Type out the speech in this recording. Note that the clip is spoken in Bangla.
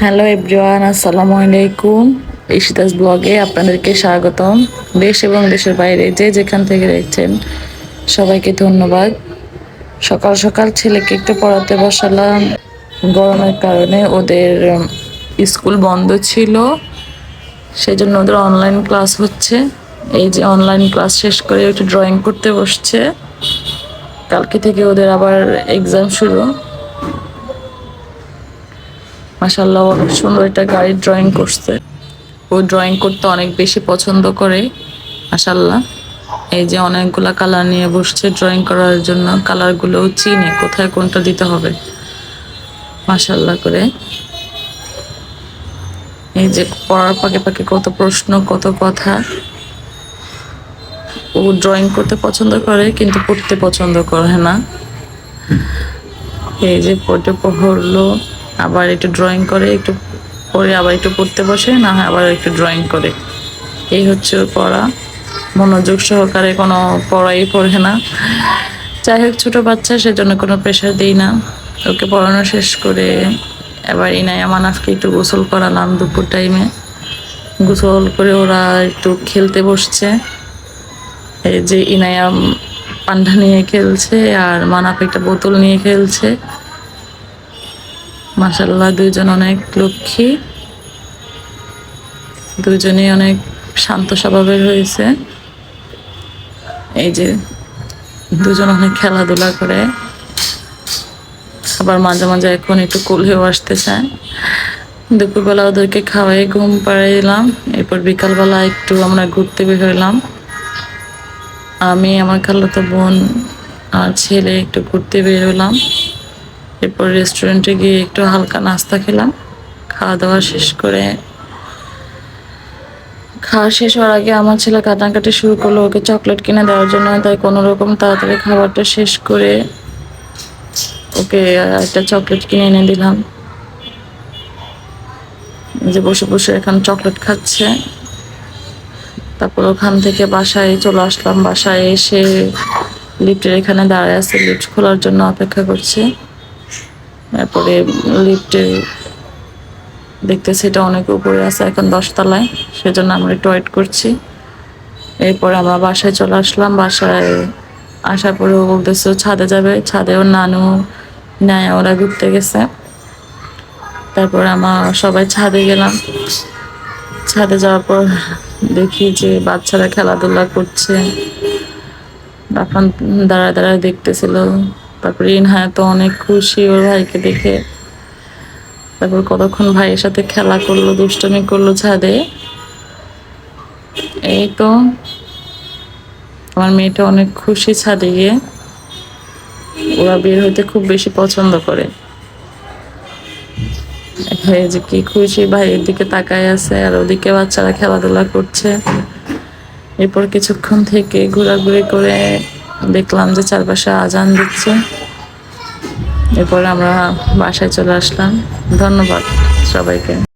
হ্যালো এভরিওয়ান, আসসালামু আলাইকুম। ইশিতাস ব্লগে আপনাদেরকে স্বাগতম। দেশ এবং দেশের বাইরে যে যেখান থেকে দেখছেন সবাইকে ধন্যবাদ। সকাল সকাল ছেলেকে একটু পড়াতে বসালাম। গরমের কারণে ওদের স্কুল বন্ধ ছিল, সেই জন্য ওদের অনলাইন ক্লাস হচ্ছে। এই যে অনলাইন ক্লাস শেষ করে একটু ড্রয়িং করতে বসছে। কালকে থেকে ওদের আবার এক্সাম শুরু। মাশাআল্লাহ, অনেক সুন্দর একটা গাড়ির ড্রয়িং করছে। ও ড্রয়িং করতে অনেক বেশি পছন্দ করে। মাশাআল্লাহ, এই যে অনেকগুলা কালার নিয়ে বসছে ড্রয়িং করার জন্য। কালারগুলোও চিনে কোথায় কোনটা দিতে হবে, মাশাআল্লাহ করে। এই যে পড়ার পাকে পাকে কত প্রশ্ন, কত কথা। ও ড্রয়িং করতে পছন্দ করে কিন্তু পড়তে পছন্দ করে না। এই যে পড়তে পড়লো, আবার একটু ড্রয়িং করে, একটু পরে আবার একটু পড়তে বসে, না হয় আবার একটু ড্রয়িং করে। এই হচ্ছে ওর পড়া। মনোযোগ সহকারে কোনো পড়াই পড়ে না। যাই হোক, ছোটো বাচ্চা, সেজন্য কোনো প্রেশার দিই না। ওকে পড়ানো শেষ করে এবার ইনায়া মানাফকে একটু গোসল করালাম দুপুর টাইমে। গোসল করে ওরা একটু খেলতে বসছে। এই যে ইনায়া পান্ডা নিয়ে খেলছে আর মানাফ একটা বোতল নিয়ে খেলছে। মাশাআল্লাহ, দুইজন অনেক লক্ষ্মী, দুজনেই অনেক শান্ত স্বভাবের হয়েছে। এই যে দুজন অনেক খেলাধুলা করে, আবার মাঝে মাঝে এখন একটু কোলেও আসতে চায়। দুপুরবেলা ওদেরকে খাওয়াই ঘুম পাড়াইলাম। এরপর বিকালবেলা একটু আমরা ঘুরতে বের হইলাম। আমি, আমার খালাতো বোন আর ছেলে একটু ঘুরতে বের হলাম। এরপর রেস্টুরেন্টে গিয়ে একটু হালকা নাস্তা খেলাম। খাওয়া দাওয়া শেষ করে, খাওয়া শেষ হওয়ার আগে আমার ছেলে কাটাকাটি শুরু করলো ওকে চকলেট কিনে দেওয়ার জন্য। তাই কোনো রকম তাড়াতাড়ি খাবারটা শেষ করে ওকে একটা চকলেট কিনে এনে দিলাম। যে বসে বসে এখন চকলেট খাচ্ছে। তারপর ওখান থেকে বাসায় চলে আসলাম। বাসায় এসে লিফটের এখানে দাঁড়ায় আছে, লিফট খোলার জন্য অপেক্ষা করছে। তারপরে লিফটে দেখতেছি এটা অনেক উপরে আছে, এখন 10 তলায়, সেজন্য আমরা একটু ওয়েট করছি। এরপরে আমরা বাসায় চলে আসলাম। বাসায় আসার পরে ও বলতেছে ছাদে যাবে। ছাদে ওর নানু নেয়, ওরা ঘুরতে গেছে। তারপর আমরা সবাই ছাদে গেলাম। ছাদে যাওয়ার পর দেখি যে বাচ্চারা খেলাধুলা করছে। এখন দাঁড়ায় দাঁড়ায় দেখতেছিল। তারপরে ইনহায়া তো অনেক খুশি ওর ভাইকে দেখে। তারপর কতক্ষণ ভাইয়ের সাথে খেলা করলো, দুষ্টুমি করলো ছাদে। এই তো আমার মেয়েটা অনেক খুশি ছাদে গিয়ে। ওরা বের হইতে খুব বেশি পছন্দ করে। এই যে কি খুশি, ভাইয়ের দিকে তাকায় আছে আর ওদিকে বাচ্চারা খেলাধুলা করছে। এরপর কিছুক্ষণ থেকে ঘোরাঘুরি করে দেখলাম যে চারপাশে আজান দিচ্ছে। এরপর আমরা বাসায় চলে আসলাম। ধন্যবাদ সবাইকে।